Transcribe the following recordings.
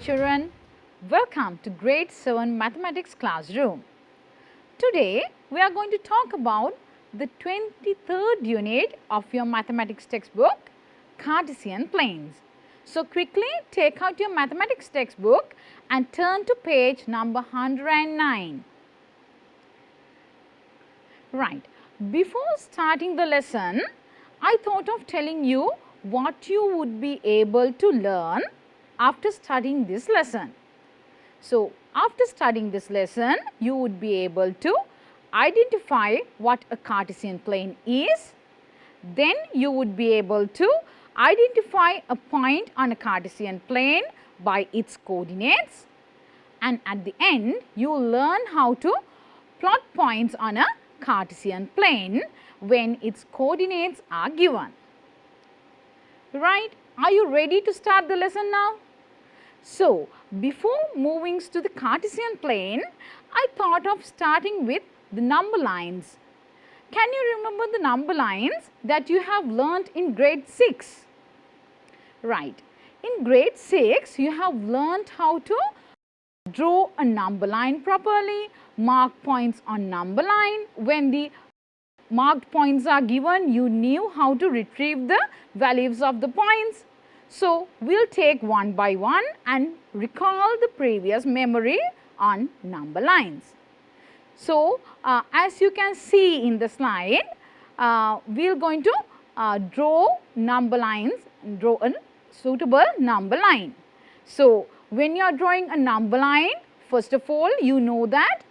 children, welcome to grade 7 mathematics classroom. Today we are going to talk about the 23rd unit of your mathematics textbook, Cartesian Planes. So quickly take out your mathematics textbook and turn to page number 109. Right, before starting the lesson, I thought of telling you what you would be able to learn after studying this lesson. So, after studying this lesson, you would be able to identify what a Cartesian plane is. Then you would be able to identify a point on a Cartesian plane by its coordinates. And at the end, you will learn how to plot points on a Cartesian plane when its coordinates are given. Right? Are you ready to start the lesson now? So, before moving to the Cartesian plane, I thought of starting with the number lines. Can you remember the number lines that you have learnt in grade 6? Right. In grade 6, you have learnt how to draw a number line properly, mark points on number line. When the marked points are given, you knew how to retrieve the values of the points. So, we will take one by one and recall the previous memory on number lines. So, as you can see in the slide, we are going to draw number lines, draw a suitable number line. So, when you are drawing a number line, first of all, you know that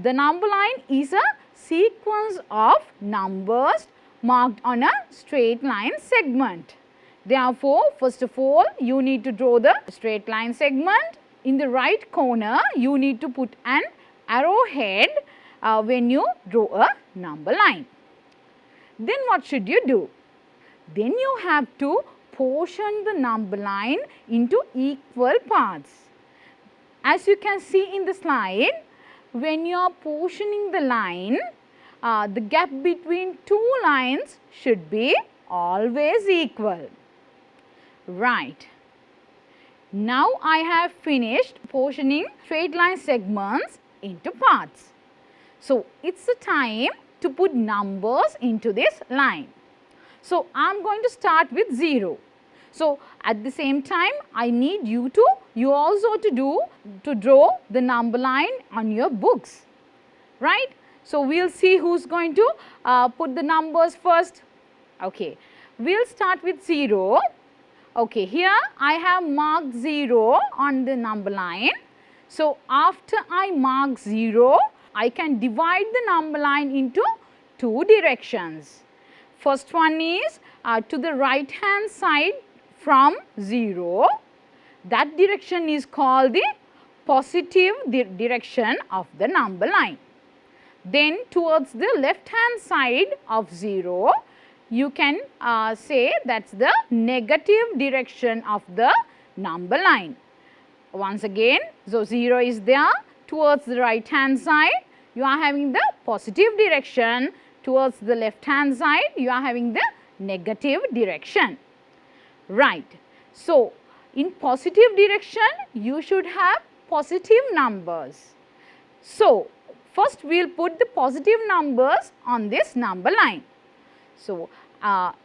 the number line is a sequence of numbers marked on a straight line segment. Therefore, first of all, you need to draw the straight line segment. In the right corner, you need to put an arrowhead when you draw a number line. Then what should you do? Then you have to portion the number line into equal parts. As you can see in the slide, when you are portioning the line, the gap between two lines should be always equal. Right. Now I have finished portioning straight line segments into parts. So, it's the time to put numbers into this line. So, I am going to start with 0. So, at the same time, I need you also to draw the number line on your books. Right. So, we will see who is going to put the numbers first. Okay. We will start with 0. Okay, here I have marked 0 on the number line. So, after I mark 0, I can divide the number line into two directions. First one is to the right hand side from 0. That direction is called the positive direction of the number line. Then towards the left hand side of 0, you can say that is the negative direction of the number line. Once again, so 0 is there, towards the right hand side, you are having the positive direction, towards the left hand side, you are having the negative direction. Right. So, in positive direction, you should have positive numbers. So, first we will put the positive numbers on this number line. So,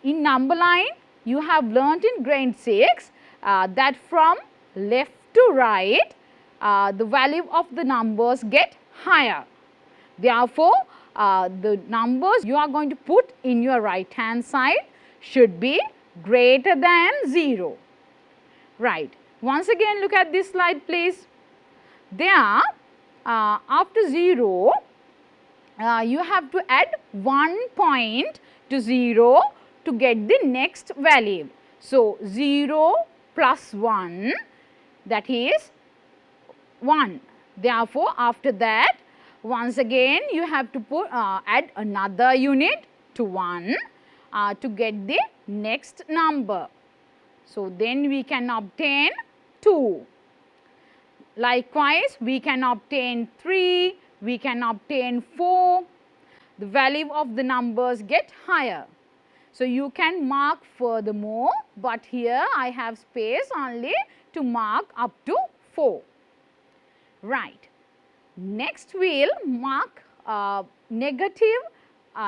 in number line, you have learnt in grade 6 that from left to right, the value of the numbers get higher. Therefore, the numbers you are going to put in your right hand side should be greater than 0. Right. Once again, look at this slide, please. There, after 0, you have to add 1 point to 0 to get the next value. So, 0 plus 1, that is 1. Therefore, after that, once again you have to add another unit to 1 to get the next number. So, then we can obtain 2. Likewise, we can obtain 3, we can obtain 4. The value of the numbers get higher. So, you can mark furthermore, but here I have space only to mark up to 4. Right. Next we will mark negative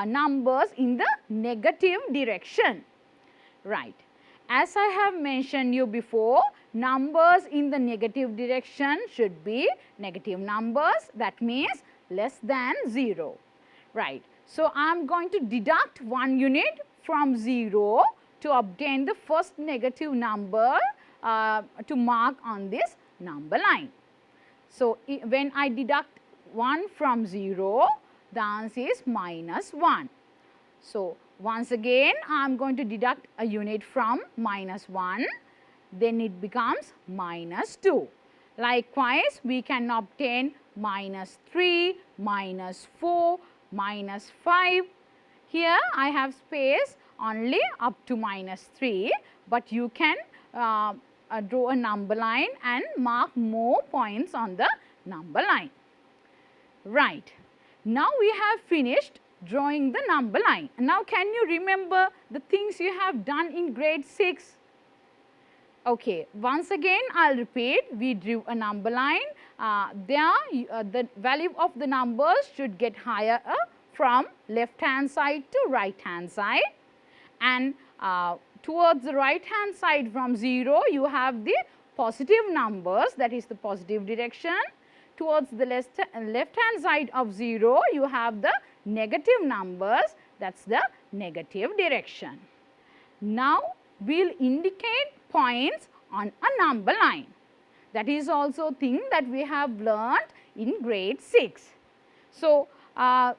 numbers in the negative direction. Right. As I have mentioned you before, numbers in the negative direction should be negative numbers, that means less than 0. Right. So, I am going to deduct 1 unit from 0 to obtain the first negative number to mark on this number line. So, when I deduct 1 from 0, the answer is minus 1. So, once again I am going to deduct a unit from minus 1, then it becomes minus 2. Likewise, we can obtain minus 3, minus 4, minus 5. Here I have space only up to minus 3, but you can draw a number line and mark more points on the number line. Right. Now we have finished drawing the number line. Now can you remember the things you have done in grade 6? Okay, once again I will repeat, we drew a number line. The value of the numbers should get higher from left hand side to right hand side, and towards the right hand side from 0 you have the positive numbers, that is the positive direction. Towards the left hand side of 0 you have the negative numbers, that is the negative direction. Now we will indicate points on a number line. That is also thing that we have learnt in grade 6. So,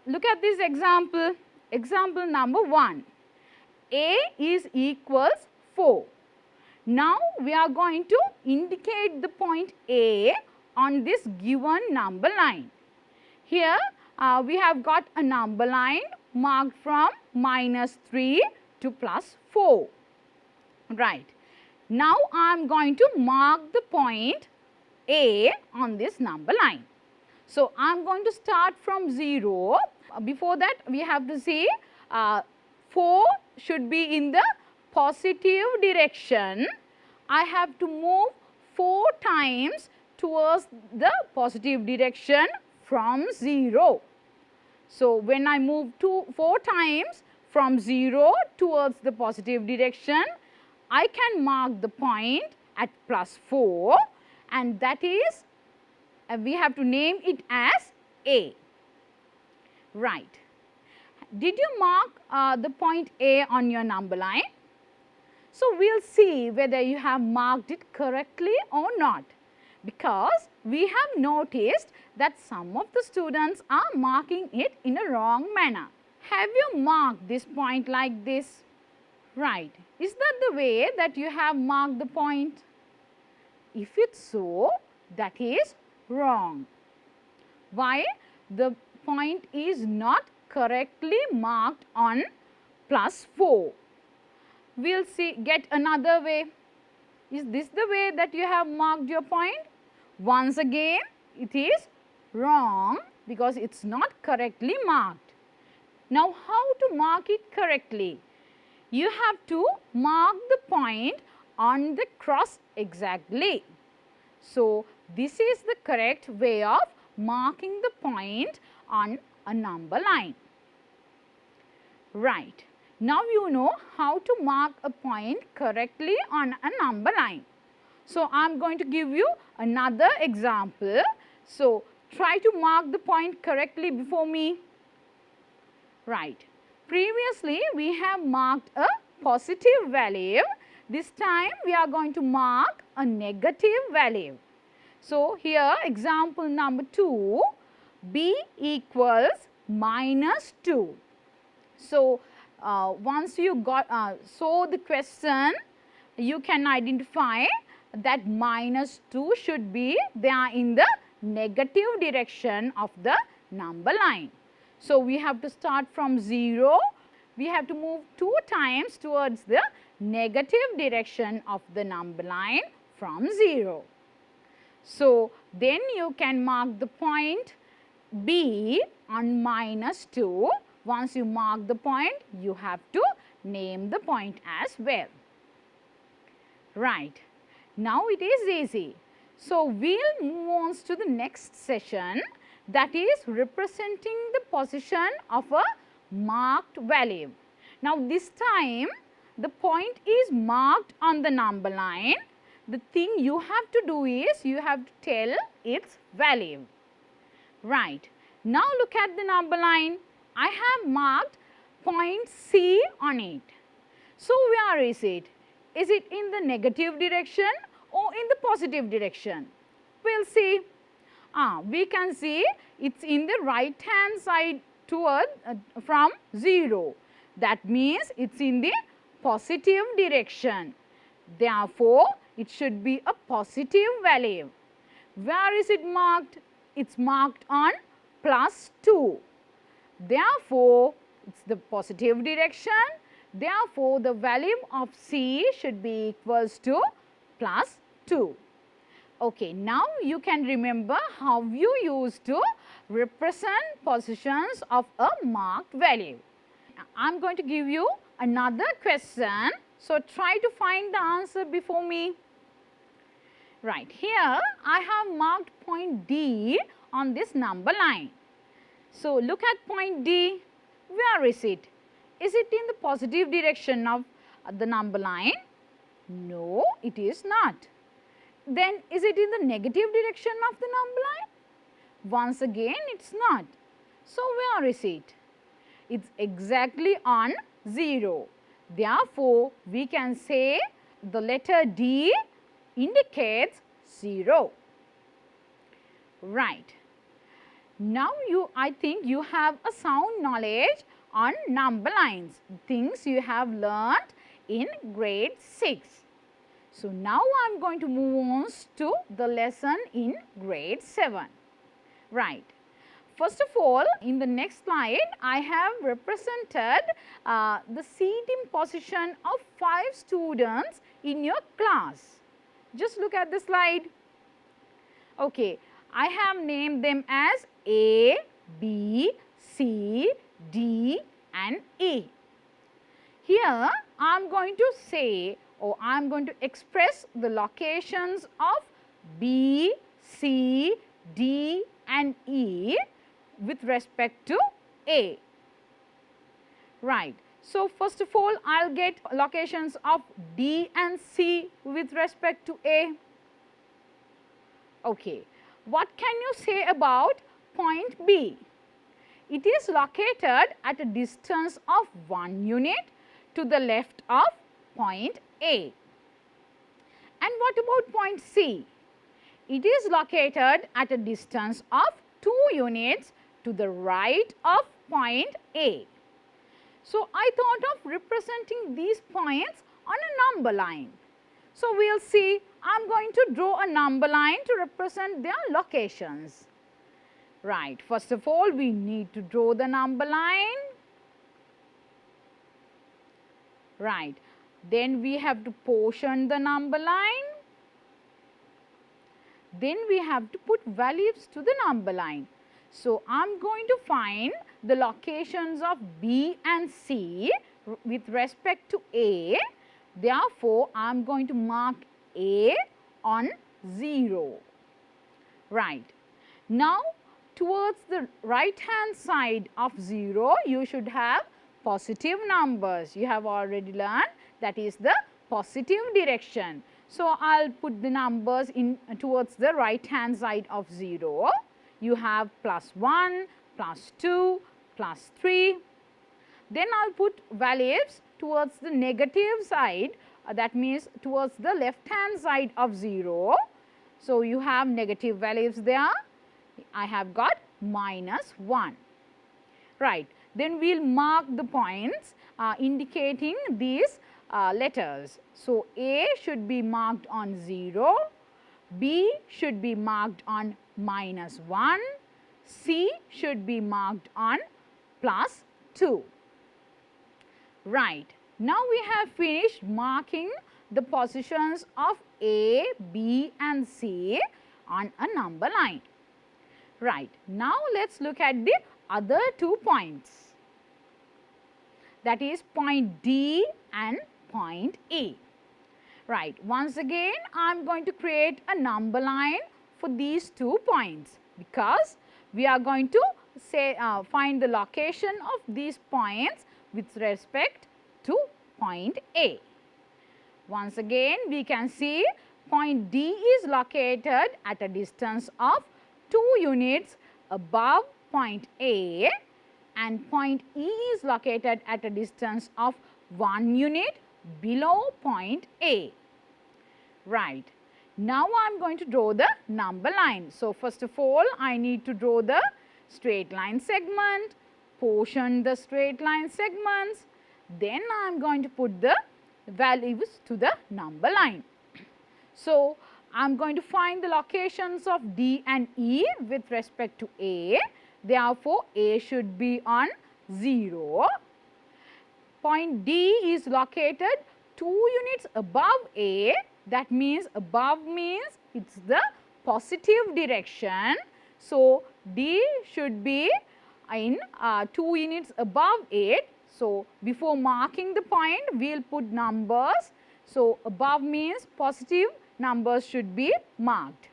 look at this example. Example number 1. A is equals 4. Now we are going to indicate the point A on this given number line. Here we have got a number line marked from minus 3 to plus 4. Right. Now I am going to mark the point A on this number line. So, I am going to start from 0. Before that we have to see 4 should be in the positive direction. I have to move 4 times towards the positive direction from 0. So, when I move 4 times from 0 towards the positive direction, I can mark the point at plus 4, and that is we have to name it as A. Right. Did you mark the point A on your number line? So, we will see whether you have marked it correctly or not, because we have noticed that some of the students are marking it in a wrong manner. Have you marked this point like this? Right. Is that the way that you have marked the point? If it's so, that is wrong. Why? The point is not correctly marked on plus 4. We will see, get another way. Is this the way that you have marked your point? Once again, it is wrong because it is not correctly marked. Now, how to mark it correctly? You have to mark the point on the cross exactly. So, this is the correct way of marking the point on a number line. Right. Now, you know how to mark a point correctly on a number line. So, I am going to give you another example. So, try to mark the point correctly before me. Right. Previously, we have marked a positive value. This time, we are going to mark a negative value. So, here example number 2, B equals minus 2. So, once you saw the question, you can identify that minus 2 should be there in the negative direction of the number line. So, we have to start from 0, we have to move 2 times towards the negative direction of the number line from 0. So, then you can mark the point B on minus 2. Once you mark the point, you have to name the point as well. Right. Now, it is easy. So, we will move on to the next session, that is representing the position of a marked value. Now, this time the point is marked on the number line. The thing you have to do is you have to tell its value. Right. Now, look at the number line. I have marked point C on it. So, where is it? Is it in the negative direction or in the positive direction? We will see. We can see it is in the right hand side toward from 0. That means it is in the positive direction. Therefore, it should be a positive value. Where is it marked? It is marked on +2. Therefore, it is the positive direction. Therefore, the value of C should be equals to +2. Okay, now you can remember how you used to represent positions of a marked value. I am going to give you another question. So, try to find the answer before me. Right, here I have marked point D on this number line. So, look at point D. Where is it? Is it in the positive direction of the number line? No, it is not. Then is it in the negative direction of the number line? Once again, it is not. So, where is it? It is exactly on 0. Therefore, we can say the letter D indicates 0. Right. Now, I think you have a sound knowledge on number lines, things you have learnt in grade 6. So, now I am going to move on to the lesson in grade 7. Right. First of all, in the next slide, I have represented the seating position of 5 students in your class. Just look at the slide. Okay, I have named them as A, B, C, D and E. Here, I am going to say, or I am going to express the locations of B, C, D and E with respect to A. Right. So, first of all, I will get locations of D and C with respect to A. Okay. What can you say about point B? It is located at a distance of 1 unit to the left of point A. And what about point C? It is located at a distance of 2 units to the right of point A. So, I thought of representing these points on a number line. So, we will see. I am going to draw a number line to represent their locations. Right. First of all, we need to draw the number line. Right. Then we have to portion the number line. Then we have to put values to the number line. So, I am going to find the locations of B and C with respect to A. Therefore, I am going to mark A on 0. Right. Now, towards the right hand side of 0, you should have positive numbers. You have already learned that is the positive direction. So, I will put the numbers in towards the right hand side of 0. You have +1, +2, +3. Then I will put values towards the negative side, that means towards the left hand side of 0. So, you have negative values there. I have got -1. Right. Then we will mark the points indicating these letters. So, A should be marked on 0, B should be marked on -1, C should be marked on +2. Right. Now, we have finished marking the positions of A, B and C on a number line. Right. Now, let us look at the other 2 points, that is point D and point E. Right. Once again, I am going to create a number line for these 2 points, because we are going to say find the location of these points with respect to point A. Once again, we can see point D is located at a distance of 2 units above point A, and point E is located at a distance of 1 unit below point A. Right. Now I am going to draw the number line. So, first of all, I need to draw the straight line segment, portion the straight line segments, then I am going to put the values to the number line. So, I am going to find the locations of D and E with respect to A. Therefore, A should be on 0. Point D is located 2 units above A. That means above means it is the positive direction. So, D should be in 2 units above 8. So, before marking the point, we will put numbers. So, above means positive numbers should be marked.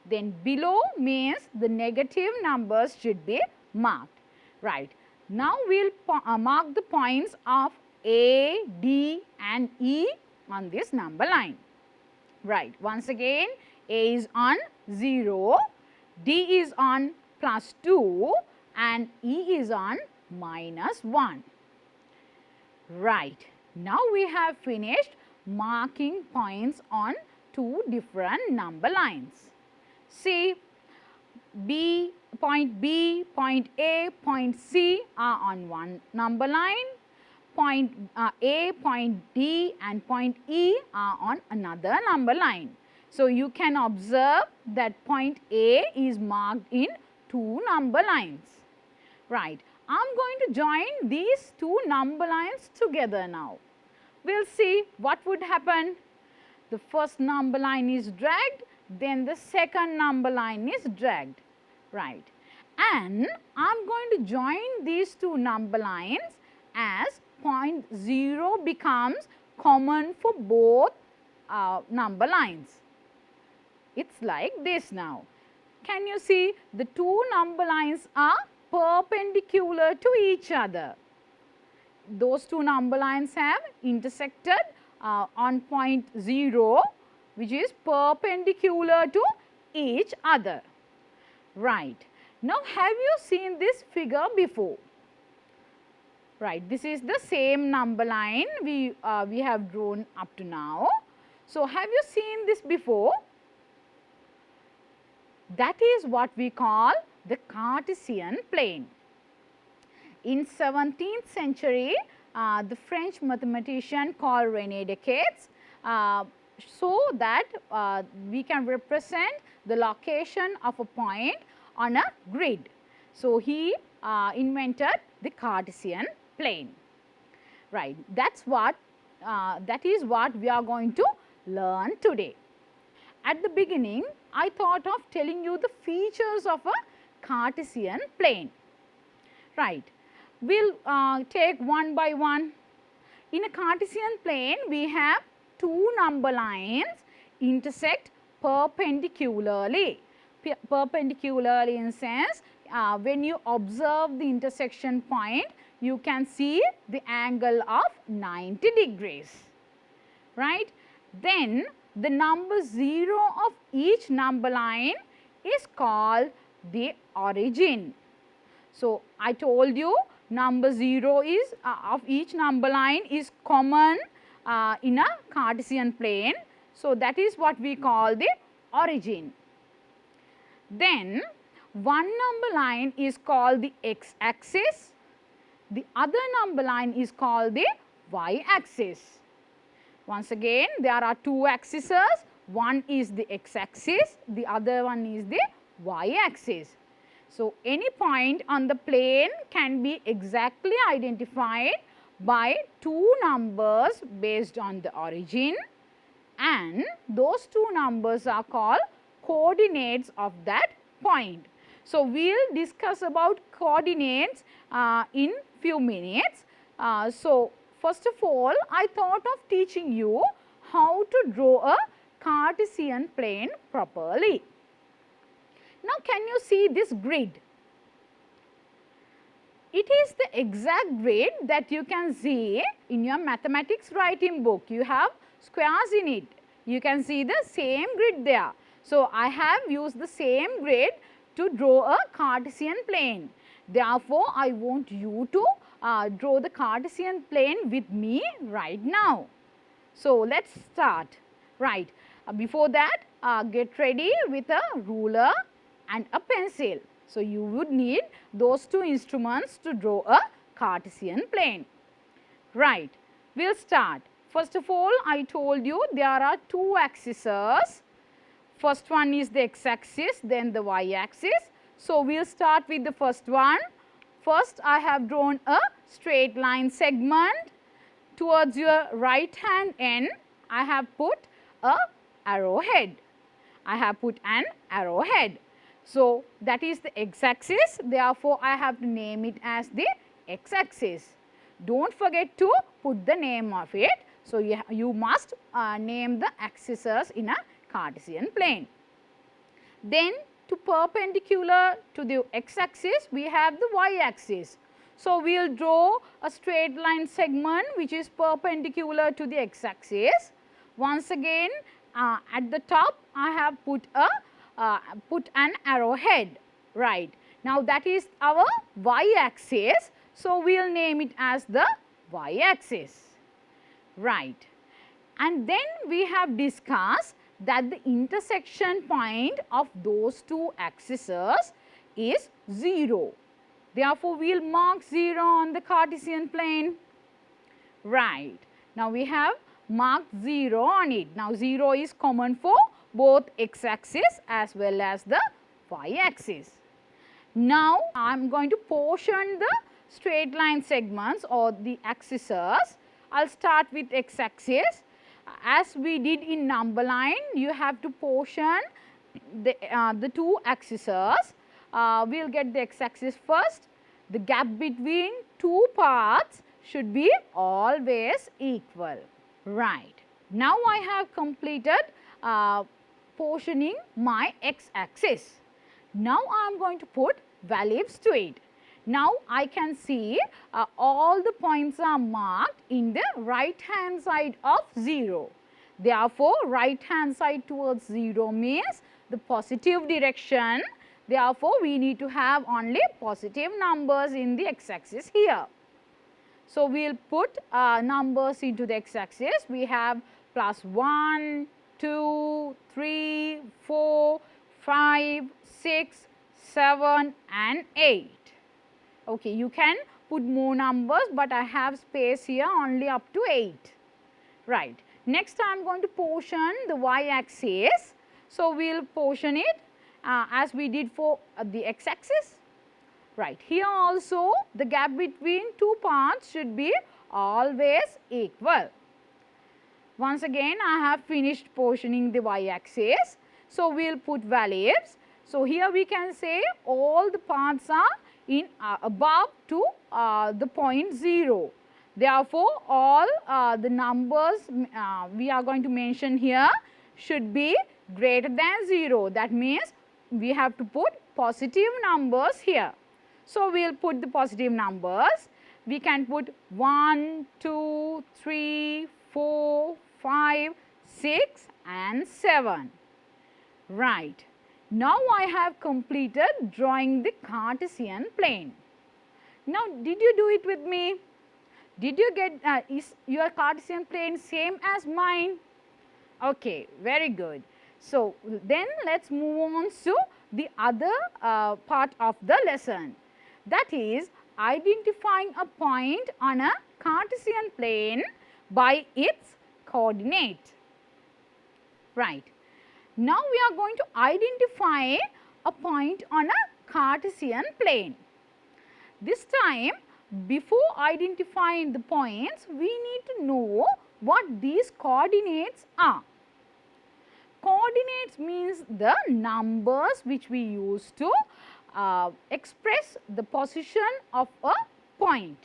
Then below means the negative numbers should be marked. Right. Now, we will mark the points of A, D and E on this number line. Right. Once again, A is on 0, D is on +2 and E is on -1. Right. Now, we have finished marking points on 2 different number lines. See, point B, point A, point C are on one number line. Point A, point D and point E are on another number line. So, you can observe that point A is marked in 2 number lines. Right. I am going to join these 2 number lines together now. We will see what would happen. The first number line is dragged, then the second number line is dragged. Right. And I am going to join these 2 number lines as point 0 becomes common for both number lines. It is like this now. Can you see the 2 number lines are perpendicular to each other. Those 2 number lines have intersected on point 0, which is perpendicular to each other. Right. Now, have you seen this figure before? Right. This is the same number line we have drawn up to now. So, have you seen this before? That is what we call the Cartesian plane. In 17th century, the French mathematician called René Descartes so that we can represent the location of a point on a grid. So, he invented the Cartesian plane. Right. That is what we are going to learn today. At the beginning, I thought of telling you the features of a Cartesian plane. Right. We will take one by one. In a Cartesian plane, we have 2 number lines intersect perpendicularly. Perpendicularly in sense, when you observe the intersection point, you can see the angle of 90 degrees. Right. Then, the number 0 of each number line is called the origin. So, I told you number 0 is of each number line is common in a Cartesian plane. So, that is what we call the origin. Then, one number line is called the x-axis, the other number line is called the y-axis. Once again, there are 2 axes, one is the x-axis, the other one is the y-axis. So, any point on the plane can be exactly identified by 2 numbers based on the origin, and those 2 numbers are called coordinates of that point. So, we will discuss about coordinates in few minutes. So, first of all, I thought of teaching you how to draw a Cartesian plane properly. Now, can you see this grid? It is the exact grid that you can see in your mathematics writing book. You have squares in it. You can see the same grid there. So, I have used the same grid to draw a Cartesian plane. Therefore, I want you to draw the Cartesian plane with me right now. So, let us start. Right. Before that, get ready with a ruler and a pencil. So, you would need those two instruments to draw a Cartesian plane. Right. We will start. First of all, I told you there are two axes. First one is the x-axis, then the y-axis. So, we will start with the first one. First, I have drawn a straight line segment. Towards your right hand end, I have put a arrowhead. I have put an arrowhead. So, that is the x-axis. Therefore, I have to name it as the x-axis. Don't forget to put the name of it. So, you must name the axes in a Cartesian plane. Then, to perpendicular to the x-axis, we have the y-axis. So, we will draw a straight line segment which is perpendicular to the x-axis. Once again, at the top, I have put an arrowhead. Right. Now, that is our y-axis. So, we will name it as the y-axis. Right. And then we have discussed that the intersection point of those two axes is 0. Therefore, we will mark 0 on the Cartesian plane. Right. Now, we have marked 0 on it. Now, 0 is common for both x-axis as well as the y-axis. Now, I am going to portion the straight line segments or the axes. I will start with x-axis. As we did in number line, you have to portion the two axes. We will get the x-axis first. The gap between two parts should be always equal. Right. Now, I have completed portioning my x-axis. Now, I am going to put values to it. Now, I can see all the points are marked in the right hand side of 0. Therefore, right hand side towards 0 means the positive direction. Therefore, we need to have only positive numbers in the x-axis here. So, we will put numbers into the x-axis. We have plus 1, 2, 3, 4, 5, 6, 7 and 8. Okay, you can put more numbers, but I have space here only up to 8. Right. Next, I am going to portion the y-axis. So, we will portion it as we did for the x-axis. Right. Here also the gap between two parts should be always equal. Once again, I have finished portioning the y-axis. So, we will put values. So, here we can say all the parts are in above to the point 0. Therefore, all the numbers we are going to mention here should be greater than 0. That means, we have to put positive numbers here. So, we will put the positive numbers. We can put 1, 2, 3, 4, 5, 6 and 7. Right. Now, I have completed drawing the Cartesian plane. Now, did you do it with me? Did you get, is your Cartesian plane same as mine? Okay, very good. So, then let us move on to the other part of the lesson. That is identifying a point on a Cartesian plane by its coordinate. Right. Now, we are going to identify a point on a Cartesian plane. This time, before identifying the points, we need to know what these coordinates are. Coordinates means the numbers which we use to express the position of a point.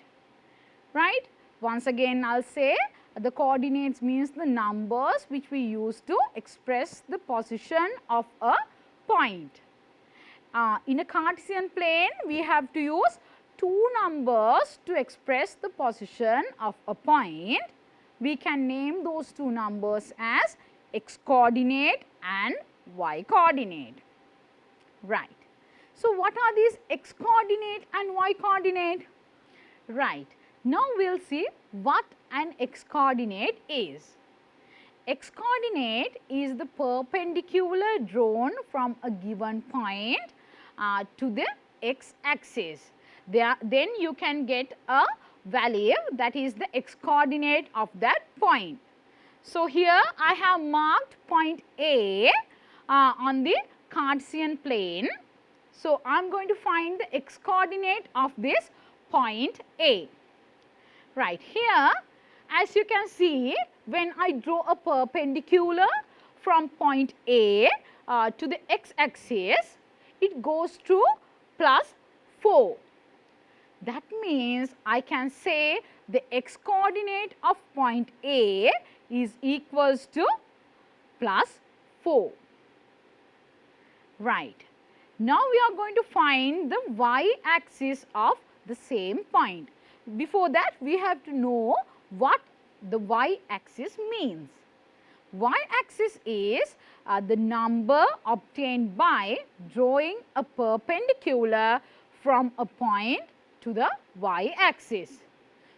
Right. Once again, I will say The coordinates means the numbers which we use to express the position of a point. In a Cartesian plane, we have to use two numbers to express the position of a point. We can name those two numbers as x coordinate and y coordinate. Right. So, what are these x coordinate and y coordinate? Right. Now, we will see what an x coordinate is. X coordinate is the perpendicular drawn from a given point to the x axis. Then you can get a value, that is the x coordinate of that point. So, here I have marked point A on the Cartesian plane. So, I am going to find the x coordinate of this point A. Right, here as you can see, when I draw a perpendicular from point A to the x axis, it goes to plus 4. That means I can say the x coordinate of point A is equals to plus 4. Right. Now, we are going to find the y axis of the same point. Before that, we have to know what the y axis means. Y axis is the number obtained by drawing a perpendicular from a point to the y axis.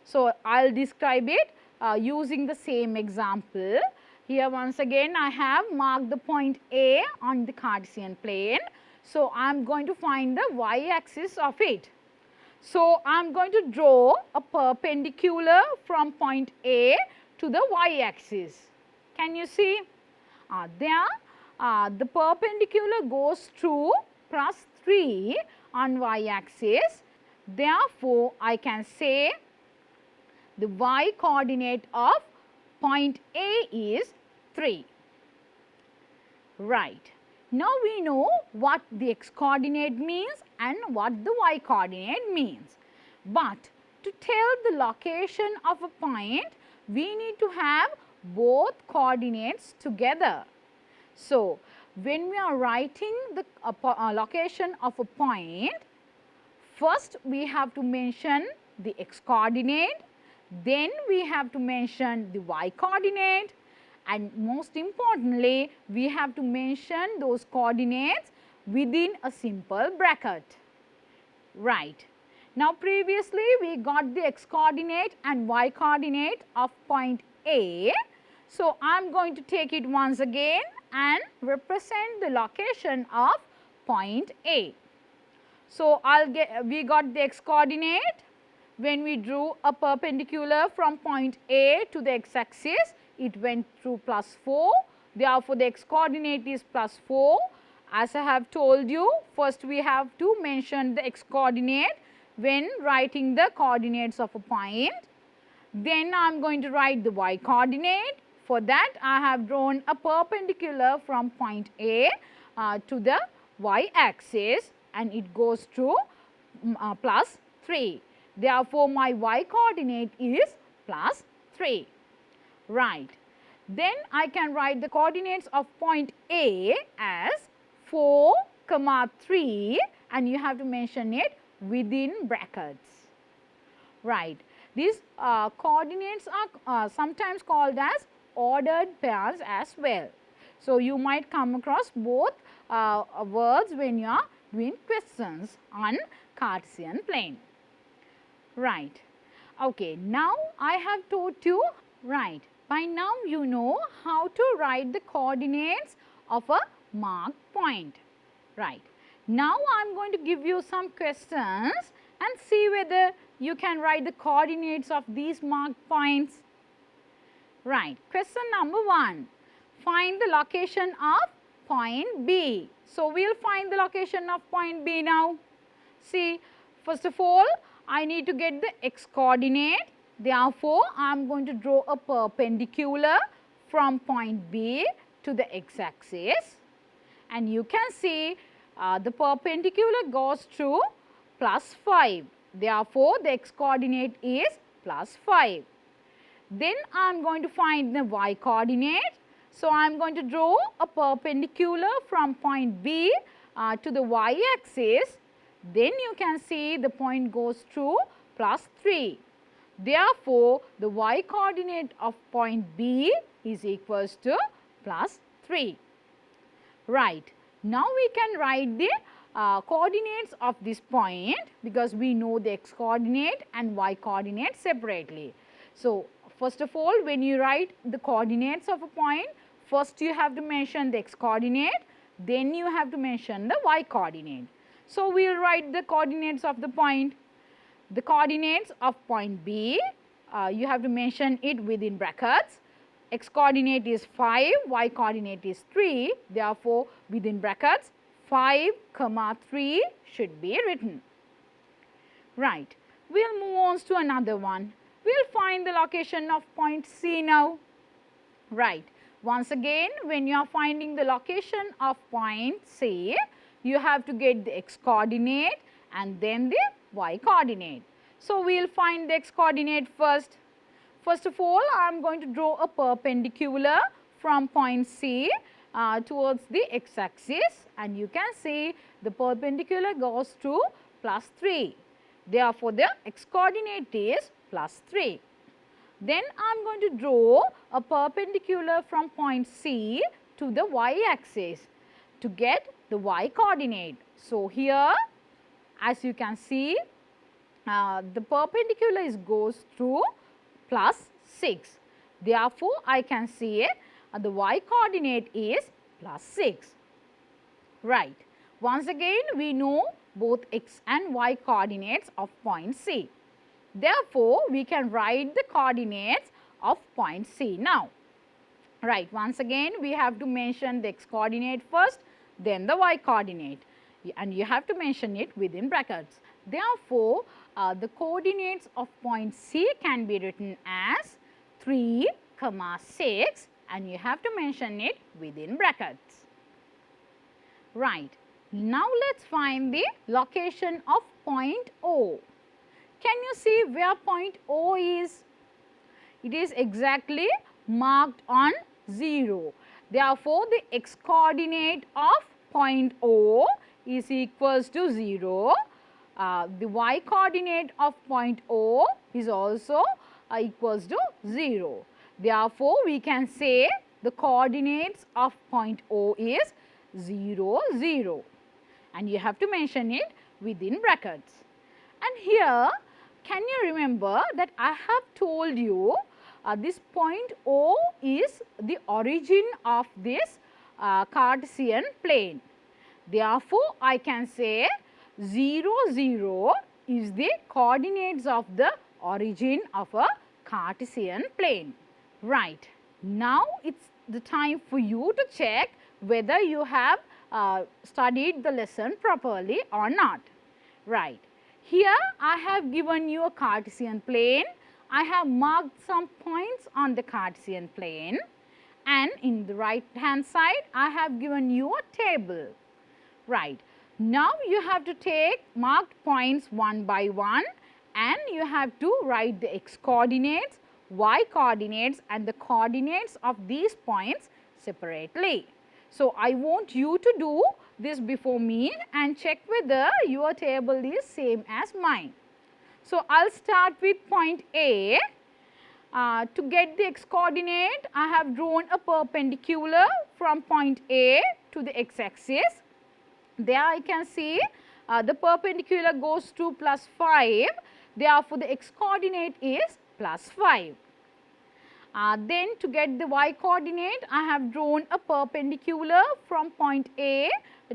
So, I will describe it using the same example. Here once again I have marked the point A on the Cartesian plane. So, I am going to find the y axis of it. So, I am going to draw a perpendicular from point A to the y axis. Can you see? The perpendicular goes through plus 3 on y axis. Therefore, I can say the y coordinate of point A is 3. Right. Now, we know what the x coordinate means and what the y coordinate means. But to tell the location of a point, we need to have both coordinates together. So, when we are writing the location of a point, first we have to mention the x coordinate, then we have to mention the y coordinate, and most importantly, we have to mention those coordinates within a simple bracket. Right. Now, previously we got the x coordinate and y coordinate of point A. So, I am going to take it once again and represent the location of point A. So, we got the x coordinate when we drew a perpendicular from point A to the x axis. It went through plus 4. Therefore, the x coordinate is plus 4. As I have told you, first we have to mention the x coordinate when writing the coordinates of a point. Then I am going to write the y coordinate. For that, I have drawn a perpendicular from point A to the y axis, and it goes through plus 3. Therefore, my y coordinate is plus 3. Right. Then I can write the coordinates of point A as 4, 3, and you have to mention it within brackets. Right. These coordinates are sometimes called as ordered pairs as well. So, you might come across both words when you are doing questions on Cartesian plane. Right. Okay. Now, I have taught you, right. By now, you know how to write the coordinates of a marked point. Right. Now, I am going to give you some questions and see whether you can write the coordinates of these marked points. Right. Question number 1. Find the location of point B. So, we will find the location of point B now. See, first of all, I need to get the x coordinate. Therefore, I am going to draw a perpendicular from point B to the x axis, and you can see the perpendicular goes through plus 5. Therefore, the x coordinate is plus 5. Then I am going to find the y coordinate. So, I am going to draw a perpendicular from point B to the y axis. Then you can see the point goes through plus 3. Therefore, the y coordinate of point B is equals to plus 3. Right. Now, we can write the coordinates of this point, because we know the x coordinate and y coordinate separately. So, first of all, when you write the coordinates of a point, first you have to mention the x coordinate, then you have to mention the y coordinate. So, we will write the coordinates of the point. The coordinates of point B, you have to mention it within brackets. X coordinate is 5, y coordinate is 3. Therefore, within brackets 5, 3 should be written. Right. We will move on to another one. We will find the location of point C now. Right. Once again, when you are finding the location of point C, you have to get the x coordinate and then the y coordinate. So, we will find the x coordinate first. First of all, I am going to draw a perpendicular from point C towards the x axis, and you can see the perpendicular goes to plus 3. Therefore, the x coordinate is plus 3. Then I am going to draw a perpendicular from point C to the y axis to get the y coordinate. So, here as you can see, the perpendicular goes through plus 6. Therefore, I can see the y coordinate is plus 6. Right. Once again, we know both x and y coordinates of point C. Therefore, we can write the coordinates of point C now. Right. Once again, we have to mention the x coordinate first, then the y coordinate, and you have to mention it within brackets. Therefore, the coordinates of point C can be written as 3, 6, and you have to mention it within brackets. Right. Now, let us find the location of point O. Can you see where point O is? It is exactly marked on 0. Therefore, the x coordinate of point O is equals to 0. The y coordinate of point O is also equals to 0. Therefore, we can say the coordinates of point O is 0, 0, and you have to mention it within brackets. And here, can you remember that I have told you this point O is the origin of this Cartesian plane. Therefore, I can say 0, 0 is the coordinates of the origin of a Cartesian plane. Right. Now, it is the time for you to check whether you have studied the lesson properly or not. Right. Here, I have given you a Cartesian plane. I have marked some points on the Cartesian plane, and in the right hand side, I have given you a table. Right. Now, you have to take marked points one by one, and you have to write the x coordinates, y coordinates, and the coordinates of these points separately. So, I want you to do this before me and check whether your table is same as mine. So, I will start with point A. To get the x coordinate, I have drawn a perpendicular from point A to the x axis. There I can see the perpendicular goes to plus 5. Therefore, the x coordinate is plus 5. Then to get the y coordinate, I have drawn a perpendicular from point A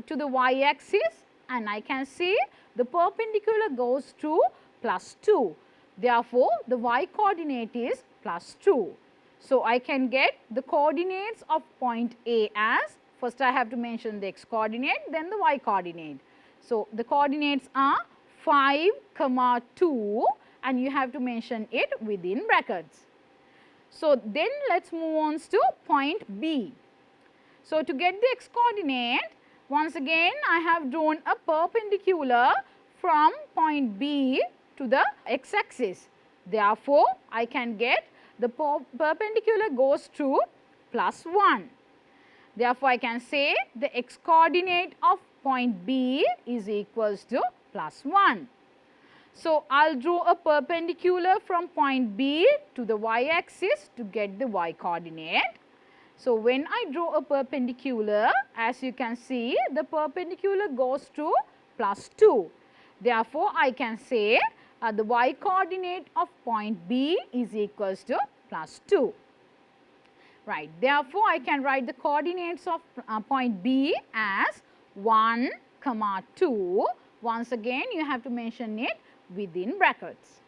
to the y axis, and I can see the perpendicular goes to plus 2. Therefore, the y coordinate is plus 2. So, I can get the coordinates of point A as, first I have to mention the x coordinate, then the y coordinate. So, the coordinates are 5, 2, and you have to mention it within brackets. So, then let us move on to point B. So, to get the x coordinate, once again I have drawn a perpendicular from point B to the x axis. Therefore, I can get the perpendicular goes to plus 1. Therefore, I can say the x coordinate of point B is equals to plus 1. So, I will draw a perpendicular from point B to the y axis to get the y coordinate. So, when I draw a perpendicular, as you can see, the perpendicular goes to plus 2. Therefore, I can say the y coordinate of point B is equals to plus 2. Right. Therefore, I can write the coordinates of point B as 1, 2. Once again, you have to mention it within brackets.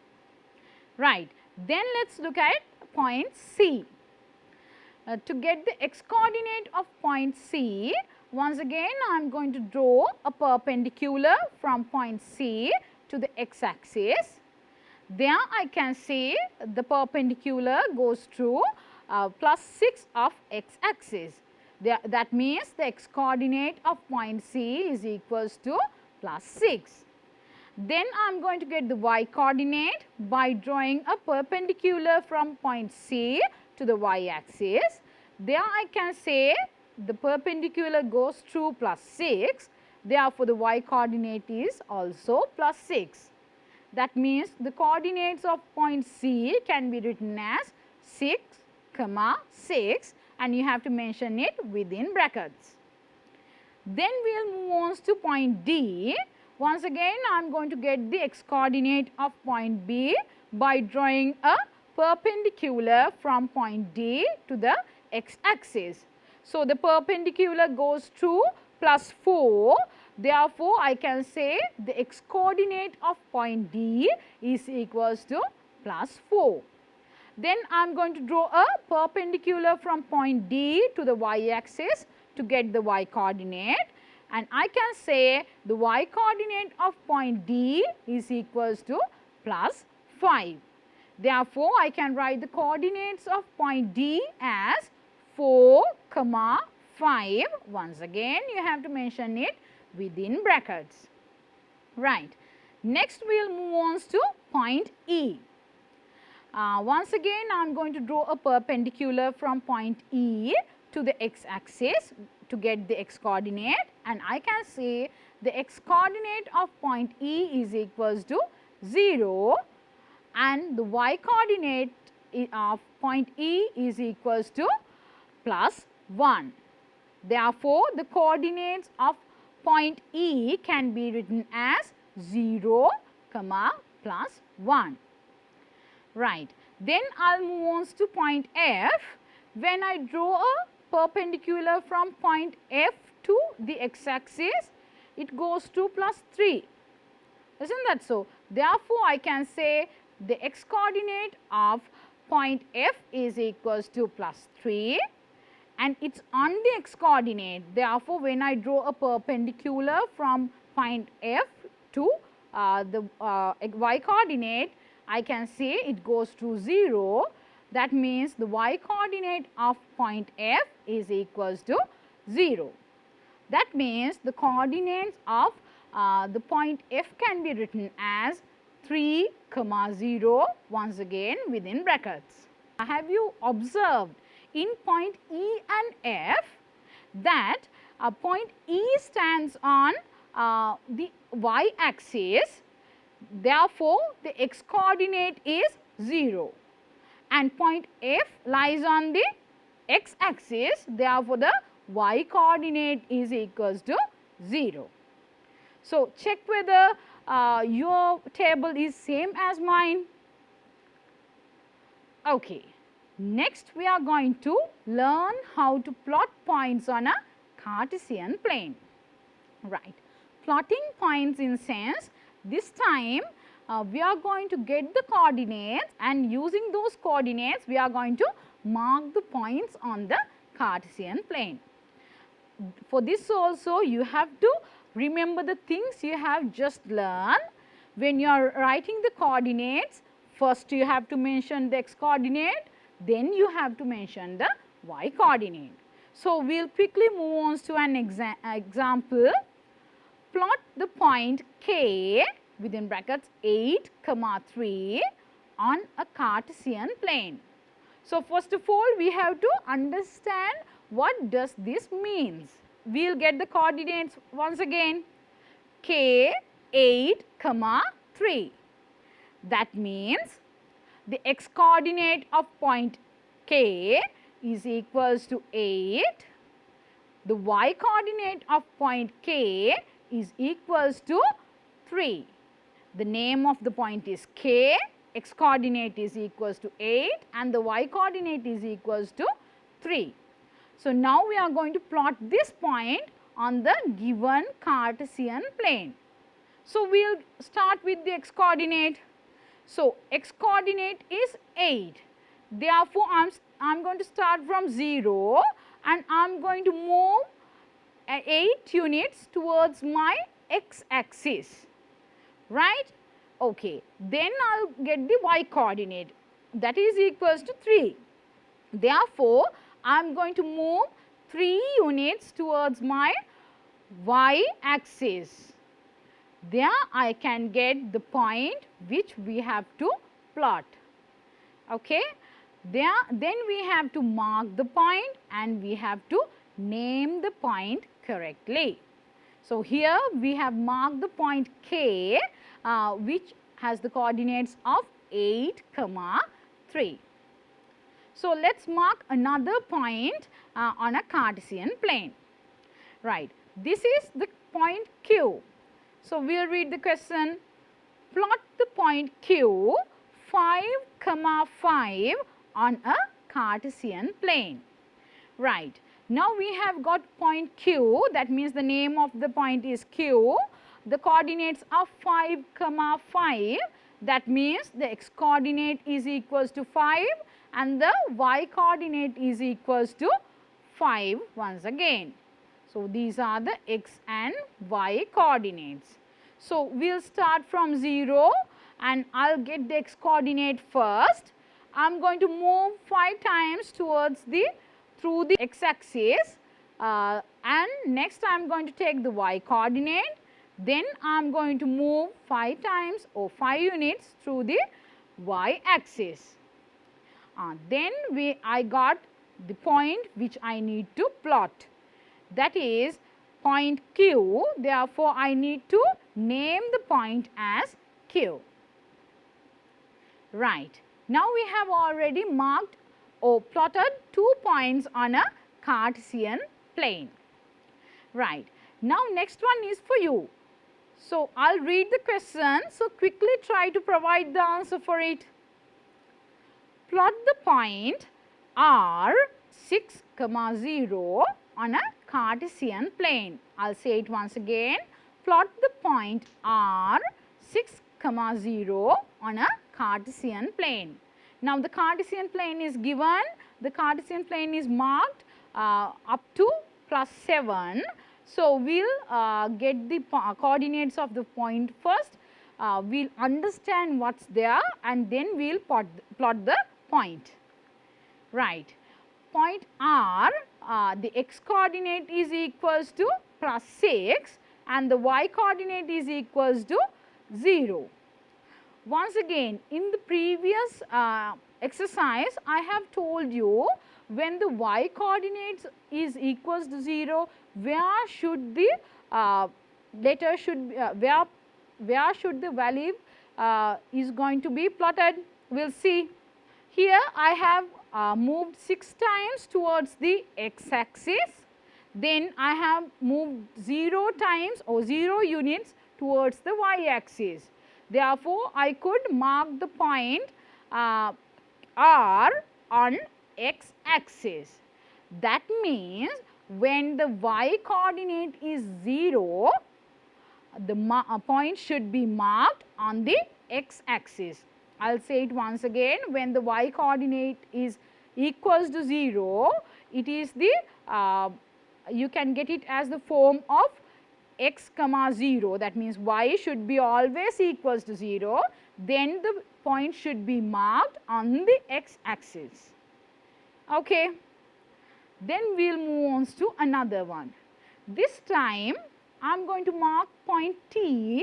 Right. Then let us look at point C. To get the x coordinate of point C, once again I am going to draw a perpendicular from point C to the x axis. There I can say the perpendicular goes to plus 6 of x axis. That means the x coordinate of point C is equals to plus 6. Then I am going to get the y coordinate by drawing a perpendicular from point C to the y axis. There I can say the perpendicular goes through plus 6. Therefore, the y coordinate is also plus 6. That means the coordinates of point C can be written as 6, 6, and you have to mention it within brackets. Then we will move on to point D. Once again I am going to get the x coordinate of point B by drawing a perpendicular from point D to the x axis. So, the perpendicular goes to plus 4. Therefore, I can say the x coordinate of point D is equals to plus 4. Then I am going to draw a perpendicular from point D to the y axis to get the y coordinate, and I can say the y coordinate of point D is equals to plus 5. Therefore, I can write the coordinates of point D as 4, 5. Once again you have to mention it within brackets. Right. Next we will move on to point E. Once again I am going to draw a perpendicular from point E to the x axis to get the x coordinate, and I can say the x coordinate of point E is equals to 0 and the y coordinate of point E is equals to plus 1. Therefore, the coordinates of point E can be written as 0, plus 1. Right. Then I will move on to point F. When I draw a perpendicular from point F to the x axis, it goes to plus 3. Isn't that so? Therefore, I can say the x coordinate of point F is equals to plus 3 and it is on the x coordinate. Therefore, when I draw a perpendicular from point F to the y coordinate, I can say it goes to 0. That means the y coordinate of point F is equals to 0. That means the coordinates of the point F can be written as 3, 0 once again within brackets. Have you observed in point E and F that point E stands on the y axis, therefore, the x coordinate is 0 and point F lies on the x axis, therefore, the y coordinate is equals to 0. So, check whether your table is same as mine. Okay. Next, we are going to learn how to plot points on a Cartesian plane. Right. Plotting points in sense, this time we are going to get the coordinates and using those coordinates we are going to mark the points on the Cartesian plane. For this also you have to remember the things you have just learned. When you are writing the coordinates, first you have to mention the x coordinate, then you have to mention the y coordinate. So, we will quickly move on to an example. Plot the point K within brackets 8, 3 on a Cartesian plane. So, first of all, we have to understand what does this means. We will get the coordinates once again. K 8, 3. That means the x coordinate of point K is equals to 8. The y coordinate of point K is equals to 3. The name of the point is K, x coordinate is equals to 8 and the y coordinate is equals to 3. So, now we are going to plot this point on the given Cartesian plane. So, we will start with the x coordinate. So, x coordinate is 8. Therefore, I am going to start from 0 and I am going to move 8 units towards my x axis, right. Okay. Then I will get the y coordinate, that is equals to 3. Therefore, I am going to move 3 units towards my y axis. There I can get the point which we have to plot. Okay. Then we have to mark the point and we have to name the point correctly. So, here we have marked the point K which has the coordinates of 8, 3. So, let us mark another point on a Cartesian plane. Right. This is the point Q. So, we will read the question. Plot the point Q 5, 5 on a Cartesian plane. Right. Now, we have got point Q, that means the name of the point is Q. The coordinates are 5, 5, that means the x coordinate is equals to 5 and the y coordinate is equals to 5 once again. So, these are the x and y coordinates. So, we will start from 0 and I will get the x coordinate first. I am going to move 5 times towards through the x axis and next I am going to take the y coordinate. Then I am going to move 5 times or 5 units through the y axis. Then I got the point which I need to plot, that is point Q. Therefore, I need to name the point as Q. Right. Now, we have already marked or plotted 2 points on a Cartesian plane. Right. Now, next one is for you. So, I will read the question. So, quickly try to provide the answer for it. Plot the point R 6, 0 on a Cartesian plane. I will say it once again. Plot the point R 6, 0 on a Cartesian plane. Now, the Cartesian plane is given, the Cartesian plane is marked up to +7. So, we will get the coordinates of the point first, we will understand what is there and then we will plot the point. Right. Point R, the x coordinate is equals to +6 and the y coordinate is equals to 0. Once again, in the previous exercise, I have told you when the y coordinates is equals to 0, where should the letter should where should the value is going to be plotted? We will see. Here I have moved 6 times towards the x axis, then I have moved 0 times or 0 units towards the y axis. Therefore, I could mark the point R on x axis. That means, when the y coordinate is 0, the point should be marked on the x axis. I will say it once again, when the y coordinate is equals to 0, it is the you can get it as the form of x, 0, that means y should be always equals to 0, then the point should be marked on the x axis. Okay. Then we will move on to another one. This time I am going to mark point T.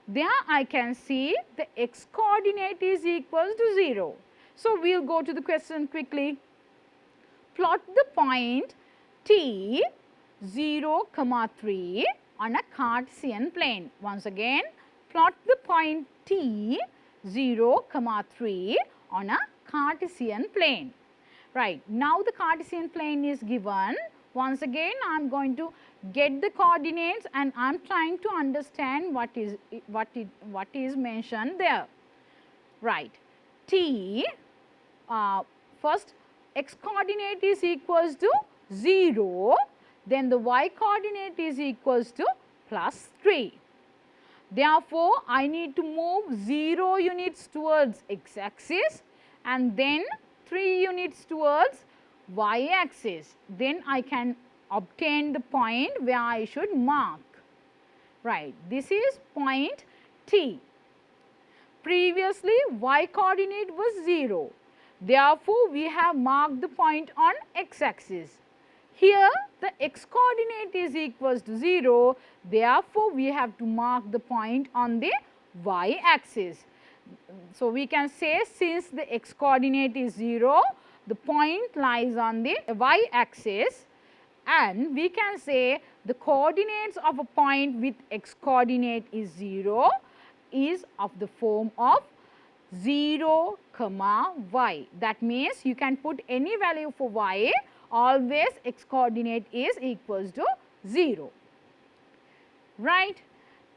There I can see the x coordinate is equals to 0. So, we will go to the question quickly. Plot the point T 0, 3 on a Cartesian plane. Once again, plot the point T 0, 3 on a Cartesian plane. Right. Now, the Cartesian plane is given. Once again, I am going to get the coordinates and I am trying to understand what is mentioned there. Right. T, first x coordinate is equals to 0, then the y coordinate is equals to plus 3. Therefore, I need to move 0 units towards x axis and then 3 units towards y axis. Then I can obtain the point where I should mark. Right. This is point T. Previously, y coordinate was 0. Therefore, we have marked the point on x axis. Here, the x coordinate is equals to 0. Therefore, we have to mark the point on the y axis. So, we can say since the x coordinate is 0, the point lies on the y axis, and we can say the coordinates of a point with x coordinate is 0 is of the form of 0, y. That means, you can put any value for y, always x coordinate is equals to 0. Right.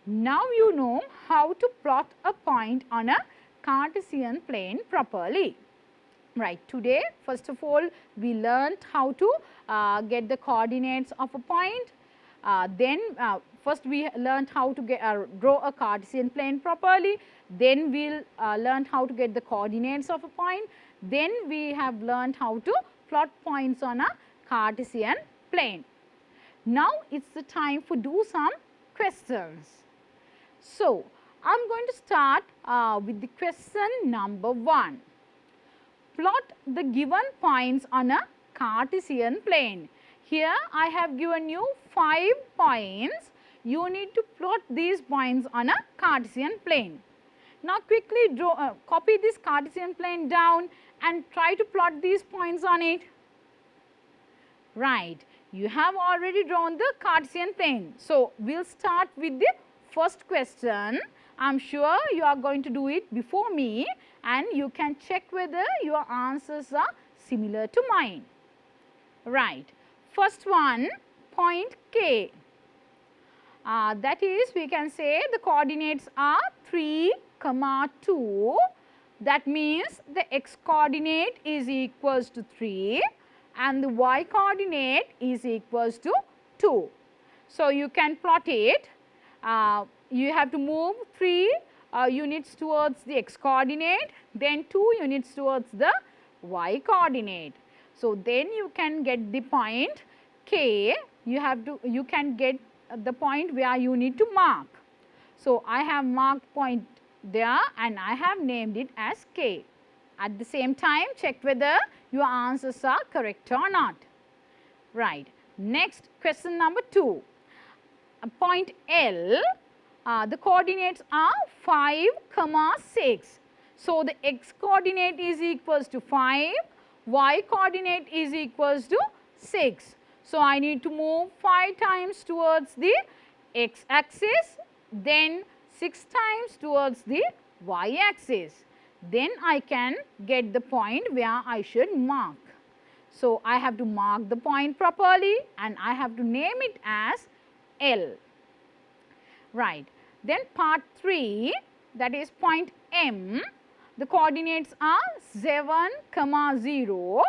Now, you know how to plot a point on a Cartesian plane properly. Right. Today, first of all, we learned how to get the coordinates of a point. Then first we learned how to draw a Cartesian plane properly. Then we will learn how to get the coordinates of a point. Then we have learned how to plot points on a Cartesian plane. Now, it is the time for do some questions. So, I am going to start with the question number 1. Plot the given points on a Cartesian plane. Here I have given you 5 points. You need to plot these points on a Cartesian plane. Now, quickly copy this Cartesian plane down and try to plot these points on it. Right. You have already drawn the Cartesian plane. So, we will start with the first question. I am sure you are going to do it before me, and you can check whether your answers are similar to mine. Right. First one, point K. That is, we can say the coordinates are 3, 2. That means the x coordinate is equals to 3 and the y coordinate is equals to 2. So, you can plot it. You have to move 3 units towards the x coordinate, then 2 units towards the y coordinate. So, then you can get the point K. You can get the point where you need to mark. So, I have marked point there and I have named it as K. At the same time, check whether your answers are correct or not. Right. Next, question number 2. Point L, the coordinates are 5, 6. So, the x coordinate is equals to 5, y coordinate is equals to 6. So, I need to move 5 times towards the x axis, then 6 times towards the y axis. Then I can get the point where I should mark. So, I have to mark the point properly and I have to name it as L. Right. Then part 3, that is point M, the coordinates are 7, 0.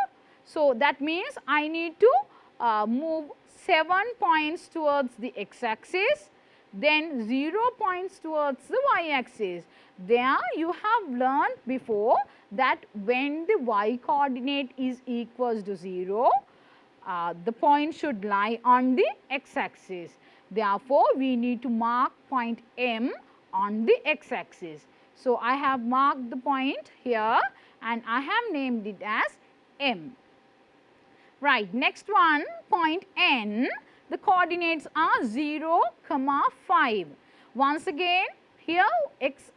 So, that means I need to move 7 points towards the x axis, then 0 points towards the y axis. There you have learned before that when the y coordinate is equals to 0, the point should lie on the x axis. Therefore, we need to mark point M on the x axis. So, I have marked the point here and I have named it as M. Right. Next one, point N, the coordinates are 0, 5. Once again, here x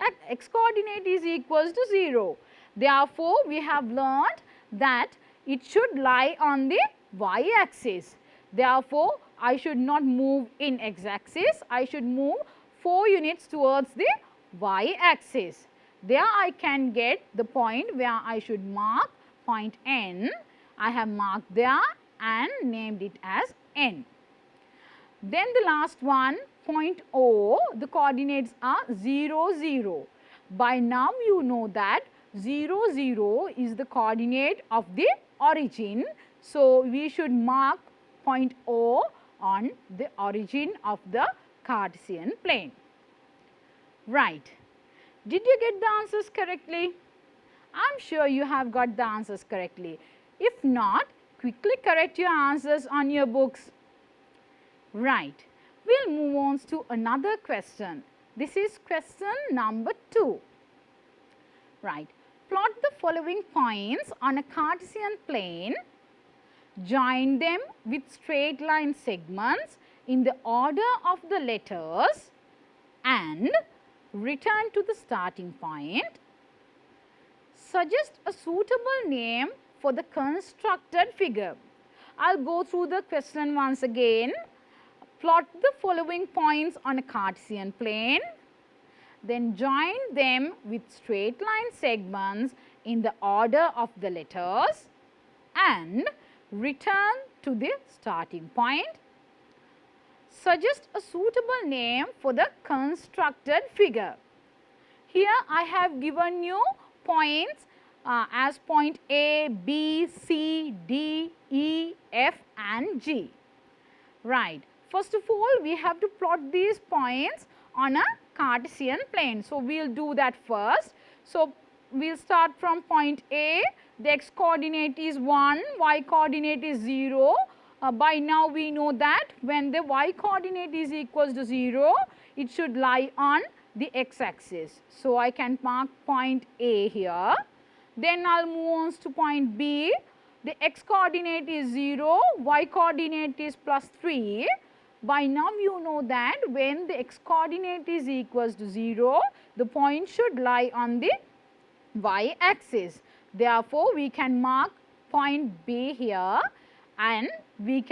coordinate is equals to 0. Therefore, we have learnt that it should lie on the y axis. Therefore, I should not move in x axis, I should move 4 units towards the y axis. There I can get the point where I should mark point N. I have marked there and named it as N. Then the last one, point O, the coordinates are 0, 0. By now you know that 0, 0 is the coordinate of the origin. So, we should mark point O on the origin of the Cartesian plane. Right. Did you get the answers correctly? I am sure you have got the answers correctly. If not, quickly correct your answers on your books. Right. We will move on to another question. This is question number 2. Right. Plot the following points on a Cartesian plane. Join them with straight line segments in the order of the letters and return to the starting point. Suggest a suitable name for the constructed figure. I will go through the question once again. Plot the following points on a Cartesian plane, then join them with straight line segments in the order of the letters and return to the starting point. Suggest a suitable name for the constructed figure. Here I have given you points as point A, B, C, D, E, F and G. Right. First of all, we have to plot these points on a Cartesian plane. So, we will do that first. So, we will start from point A, the x coordinate is 1, y coordinate is 0. By now, we know that when the y coordinate is equals to 0, it should lie on the x axis. So, I can mark point A here. Then I will move on to point B. The x coordinate is 0, y coordinate is plus 3. By now you know that when the x coordinate is equals to 0, the point should lie on the y axis. Therefore, we can mark point B here and we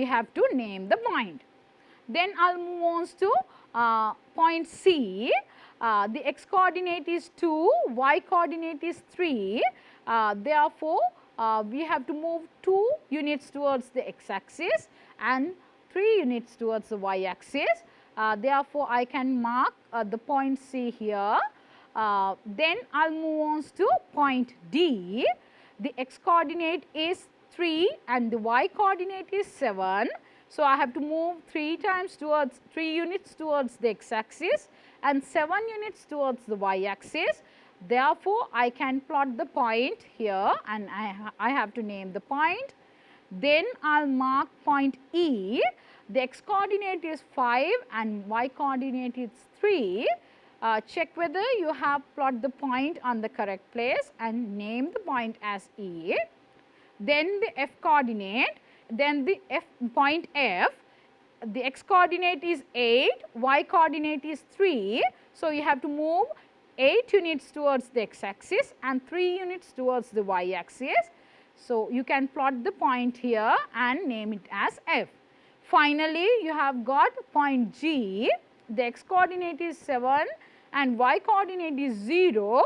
have to name the point. Then I will move on to point C. The x coordinate is 2, y coordinate is 3. Therefore, we have to move 2 units towards the x axis and 3 units towards the y axis. Therefore, I can mark the point C here. Then I will move on to point D. The x coordinate is 3 and the y coordinate is 7. So, I have to move 3 units towards the x axis and 7 units towards the y axis. Therefore, I can plot the point here and I have to name the point. Then I will mark point E. The x coordinate is 5 and y coordinate is 3. Check whether you have plot the point on the correct place and name the point as E. Then the f coordinate, then the point F. The x coordinate is 8, y coordinate is 3. So, you have to move 8 units towards the x axis and 3 units towards the y axis. So, you can plot the point here and name it as F. Finally, you have got point G. The x coordinate is 7 and y coordinate is 0.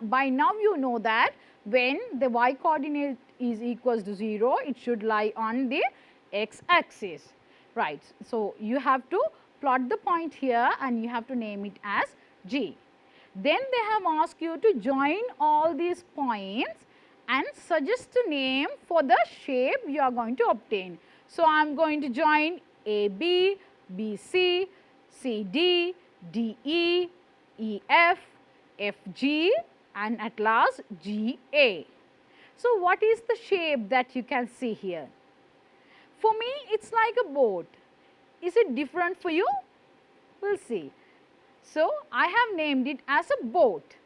By now you know that when the y coordinate is equals to 0, it should lie on the x axis. Right. So, you have to plot the point here and you have to name it as G. Then they have asked you to join all these points and suggest a name for the shape you are going to obtain. So, I am going to join AB, BC, CD, DE, EF, FG and at last GA. So, what is the shape that you can see here? For me, it is like a boat. Is it different for you? We will see. So, I have named it as a boat.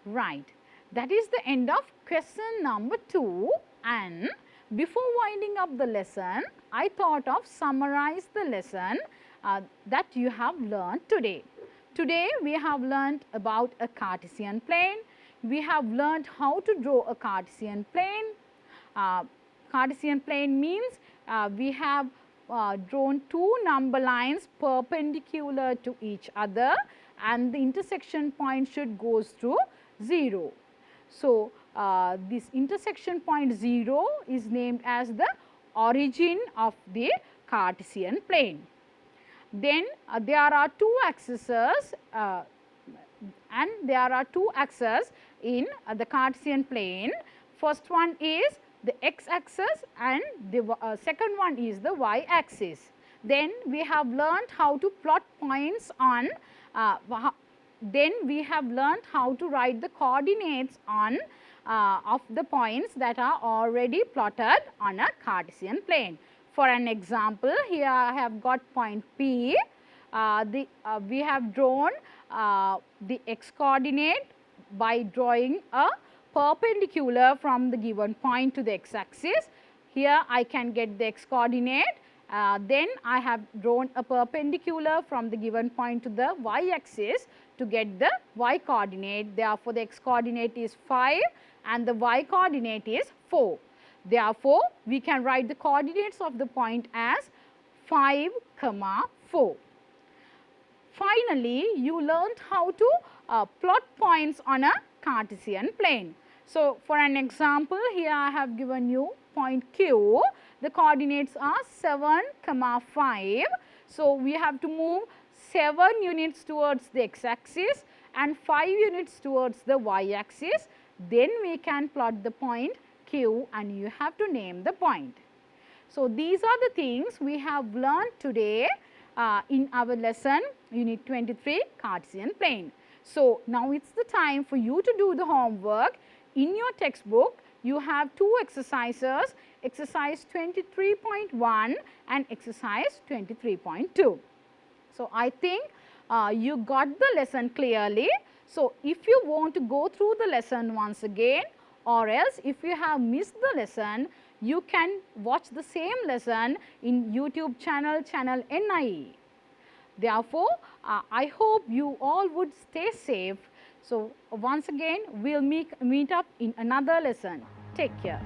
Right. That is the end of question number 2, and before winding up the lesson, I thought of summarize the lesson that you have learned today. Today we have learnt about a Cartesian plane. We have learnt how to draw a Cartesian plane. Cartesian plane means we have drawn two number lines perpendicular to each other and the intersection point should goes through 0. So, this intersection point 0 is named as the origin of the Cartesian plane. Then there are two axes in the Cartesian plane. First one is the x axis and the second one is the y axis. Then we have learnt how to plot points on then we have learnt how to write the coordinates on of the points that are already plotted on a Cartesian plane. For an example, here I have got point P. We have drawn the x coordinate by drawing a perpendicular from the given point to the x axis. Here I can get the x coordinate. Then I have drawn a perpendicular from the given point to the y axis to get the y coordinate. Therefore, the x coordinate is 5 and the y coordinate is 4. Therefore, we can write the coordinates of the point as 5, 4. Finally, you learnt how to plot points on a Cartesian plane. So, for an example, here I have given you point Q. The coordinates are 7, 5. So, we have to move 7 units towards the x axis and 5 units towards the y axis. Then we can plot the point Q and you have to name the point. So, these are the things we have learned today in our lesson unit 23 Cartesian plane. So, now it is the time for you to do the homework. In your textbook, you have two exercises, exercise 23.1 and exercise 23.2. So, I think you got the lesson clearly. So, if you want to go through the lesson once again or else if you have missed the lesson, you can watch the same lesson in YouTube channel NIE. Therefore, I hope you all would stay safe. So, once again we will meet up in another lesson. Take care.